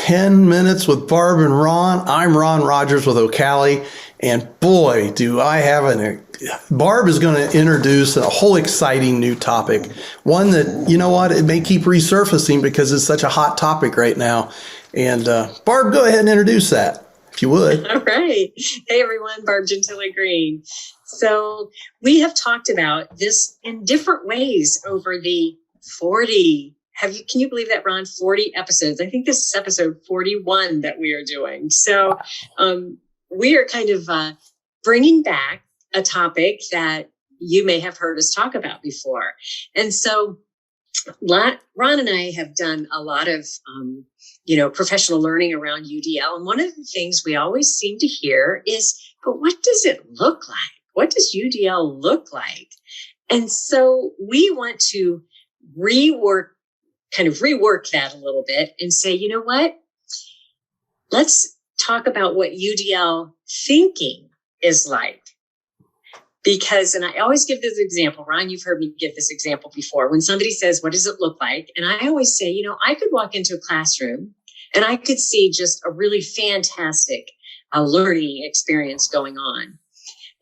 10 Minutes with Barb and Ron. I'm Ron Rogers with OCALI, and boy, do I have Barb is going to introduce a whole exciting new topic, one that, you know what, it may keep resurfacing because it's such a hot topic right now. And Barb, go ahead and introduce that, if you would. All right. Hey, everyone, Barb Gentili Green. So we have talked about this in different ways over the 40. Can you believe that, Ron? 40 episodes. I think this is episode 41 that we are doing. So we are kind of bringing back a topic that you may have heard us talk about before. And so Ron and I have done a lot of, professional learning around UDL. And one of the things we always seem to hear is, but what does it look like? What does UDL look like? And so we want to rework that a little bit and say, you know what? Let's talk about what UDL thinking is like. Because, and I always give this example, Ron, you've heard me give this example before. When somebody says, what does it look like? And I always say, I could walk into a classroom and I could see just a really fantastic learning experience going on.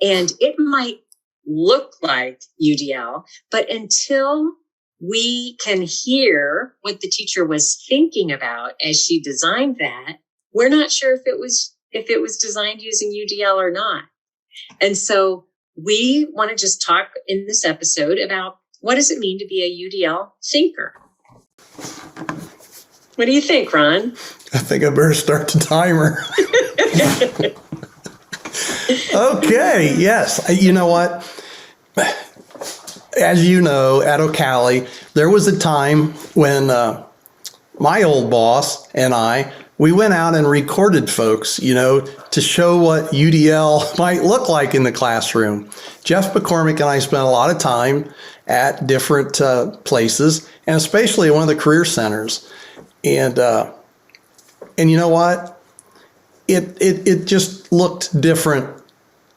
And it might look like UDL, but until we can hear what the teacher was thinking about as she designed that, we're not sure if it was designed using UDL or not. And so we want to just talk in this episode about what does it mean to be a UDL thinker? What do you think, Ron? I think I better start the timer. Okay, yes. You know what? As you know, at OCALI, there was a time when my old boss and we went out and recorded folks, to show what UDL might look like in the classroom. Jeff McCormick and I spent a lot of time at different places, and especially at one of the career centers. And you know what? It just looked different,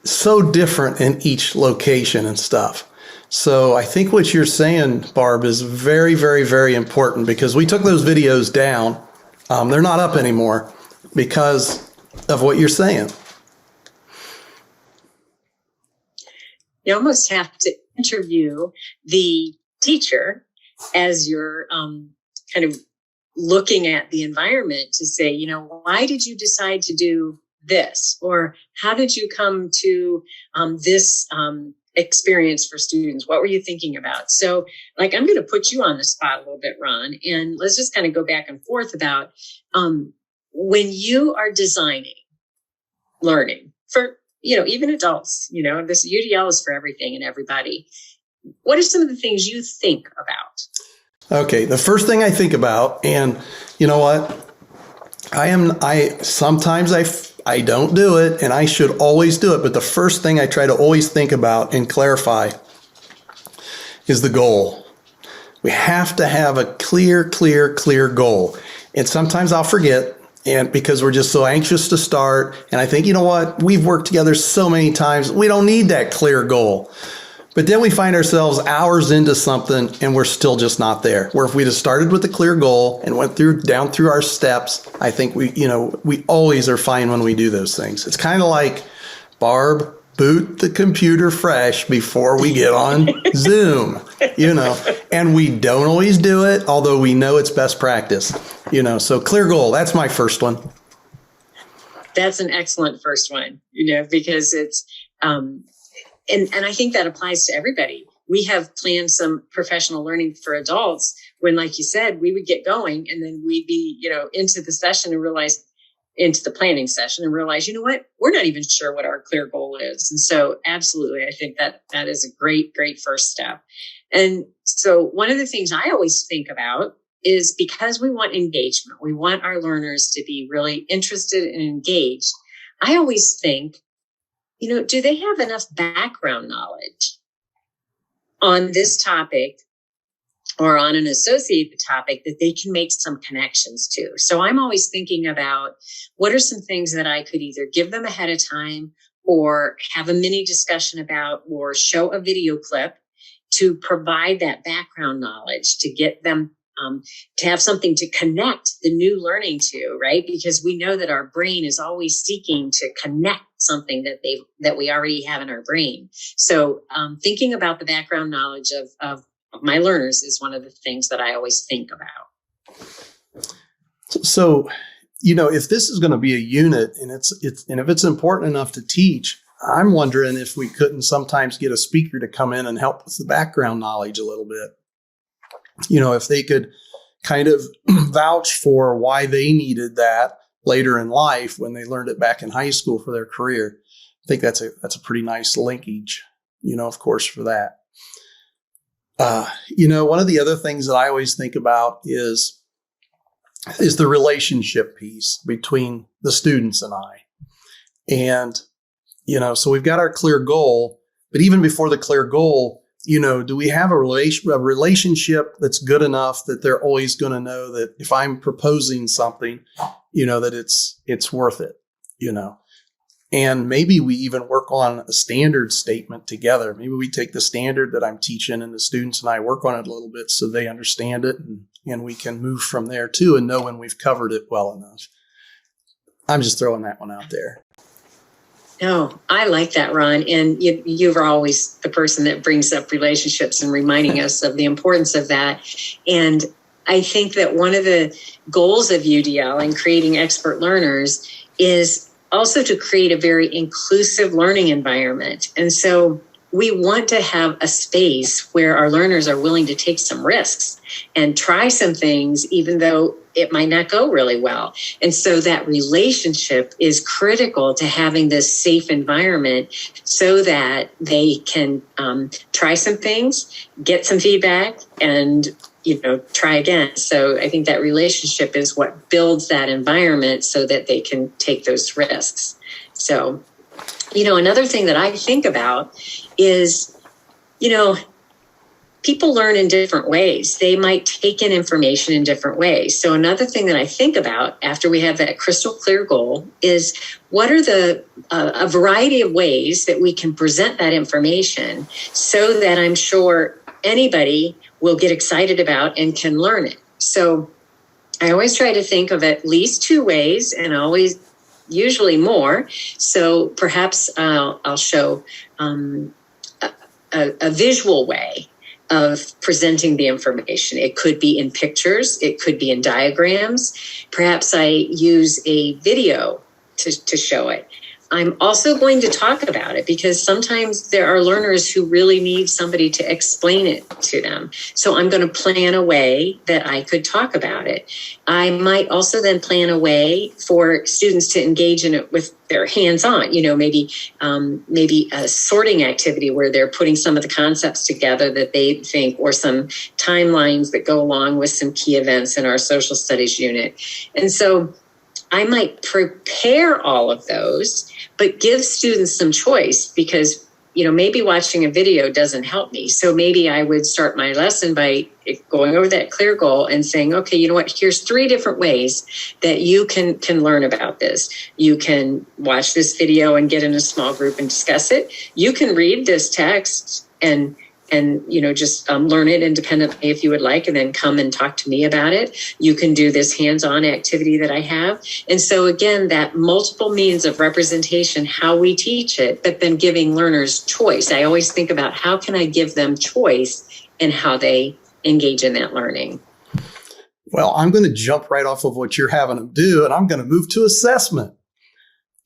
so different in each location and stuff. So I think what you're saying, Barb, is very, very, very important because we took those videos down. They're not up anymore because of what you're saying. You almost have to interview the teacher as you're kind of looking at the environment to say, why did you decide to do this? Or how did you come to this experience for students? What were you thinking about? So I'm going to put you on the spot a little bit, Ron, and let's just kind of go back and forth about when you are designing learning for, even adults, this UDL is for everything and everybody. What are some of the things you think about? Okay. The first thing I think about, and you know what? Sometimes I don't do it, and I should always do it. But the first thing I try to always think about and clarify is the goal. We have to have a clear goal. And sometimes I'll forget, and because we're just so anxious to start. And I think, you know what? We've worked together so many times. We don't need that clear goal. But then we find ourselves hours into something and we're still just not there. Where if we just started with a clear goal and went down through our steps, I think we always are fine when we do those things. It's kind of like, Barb, boot the computer fresh before we get on Zoom, and we don't always do it, although we know it's best practice, so clear goal. That's my first one. That's an excellent first one, because it's, And I think that applies to everybody. We have planned some professional learning for adults when, like you said, we would get going and then we'd be, into the session and realize, into the planning session and realize, we're not even sure what our clear goal is. And so absolutely, I think that is a great, great first step. And so one of the things I always think about is because we want engagement, we want our learners to be really interested and engaged. I always think, do they have enough background knowledge on this topic or on an associated topic that they can make some connections to? So I'm always thinking about what are some things that I could either give them ahead of time or have a mini discussion about or show a video clip to provide that background knowledge to get them to have something to connect the new learning to, right? Because we know that our brain is always seeking to connect something that we already have in our brain. So thinking about the background knowledge of my learners is one of the things that I always think about. So, if this is going to be a unit and if it's important enough to teach, I'm wondering if we couldn't sometimes get a speaker to come in and help with the background knowledge a little bit. If they could kind of vouch for why they needed that later in life when they learned it back in high school for their career. I think that's a pretty nice linkage, of course, for that. One of the other things that I always think about is the relationship piece between the students and I. And, so we've got our clear goal, but even before the clear goal, do we have a relationship that's good enough that they're always going to know that if I'm proposing something, that it's worth it, and maybe we even work on a standard statement together. Maybe we take the standard that I'm teaching and the students and I work on it a little bit so they understand it and we can move from there too and know when we've covered it well enough. I'm just throwing that one out there. No, I like that, Ron. And you're always the person that brings up relationships and reminding us of the importance of that. And I think that one of the goals of UDL and creating expert learners is also to create a very inclusive learning environment. And so we want to have a space where our learners are willing to take some risks and try some things, even though it might not go really well. And so that relationship is critical to having this safe environment so that they can try some things, get some feedback, and try again. So I think that relationship is what builds that environment so that they can take those risks. So, another thing that I think about is, people learn in different ways. They might take in information in different ways. So another thing that I think about after we have that crystal clear goal is what are a variety of ways that we can present that information so that I'm sure anybody will get excited about and can learn it. So I always try to think of at least two ways and usually more. So perhaps I'll show a visual way of presenting the information. It could be in pictures. It could be in diagrams. Perhaps I use a video to show it. I'm also going to talk about it because sometimes there are learners who really need somebody to explain it to them. So I'm going to plan a way that I could talk about it. I might also then plan a way for students to engage in it with their hands-on, maybe a sorting activity where they're putting some of the concepts together that they think, or some timelines that go along with some key events in our social studies unit. And so I might prepare all of those, but give students some choice because, maybe watching a video doesn't help me. So maybe I would start my lesson by going over that clear goal and saying, okay, you know what, here's 3 different ways that you can learn about this. You can watch this video and get in a small group and discuss it. You can read this text and just learn it independently if you would like, and then come and talk to me about it. You can do this hands-on activity that I have. And so again, that multiple means of representation, how we teach it, but then giving learners choice. I always think about how can I give them choice in how they engage in that learning. Well, I'm going to jump right off of what you're having them do, and I'm going to move to assessment.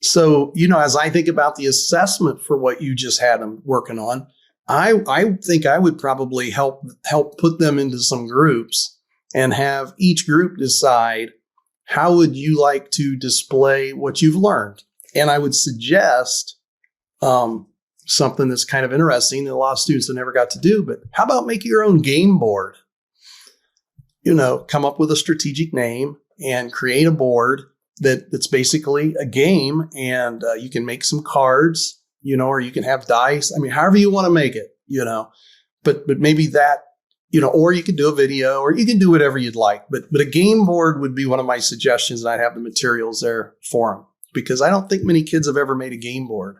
So, as I think about the assessment for what you just had them working on, I think I would probably help put them into some groups and have each group decide how would you like to display what you've learned. And I would suggest something that's kind of interesting that a lot of students have never got to do, but how about make your own game board? Come up with a strategic name and create a board that's basically a game, and you can make some cards, or you can have dice. I mean, however you want to make it, but maybe that, or you could do a video, or you can do whatever you'd like. But a game board would be one of my suggestions, and I'd have the materials there for them because I don't think many kids have ever made a game board,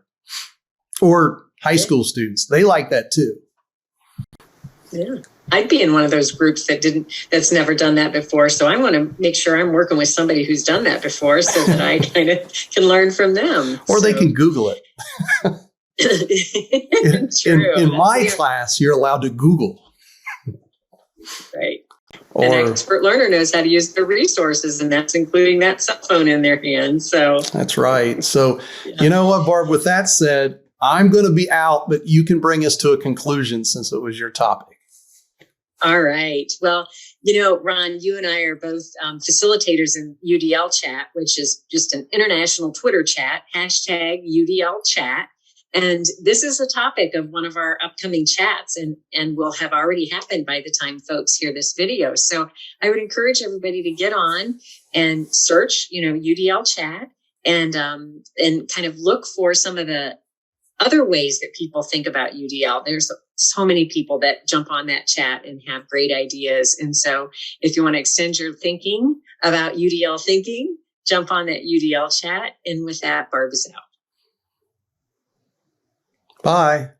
or high school students. They like that too. Yeah, I'd be in one of those groups that's never done that before. So I want to make sure I'm working with somebody who's done that before so that I kind of can learn from them. Or they can Google it. In my class, you're allowed to Google. Right. An expert learner knows how to use their resources, and that's including that cell phone in their hand. So that's right. So you know what, Barb, with that said, I'm going to be out, but you can bring us to a conclusion since it was your topic. All right. Well, Ron, you and I are both facilitators in UDL chat, which is just an international Twitter chat, #UDL chat. And this is a topic of one of our upcoming chats and will have already happened by the time folks hear this video. So I would encourage everybody to get on and search, UDL chat and kind of look for some of the other ways that people think about UDL. There's so many people that jump on that chat and have great ideas. And so if you want to extend your thinking about UDL thinking, jump on that UDL chat. And with that, Barb is out. Bye.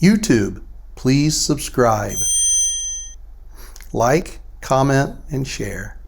YouTube, please subscribe. Like, comment, and share.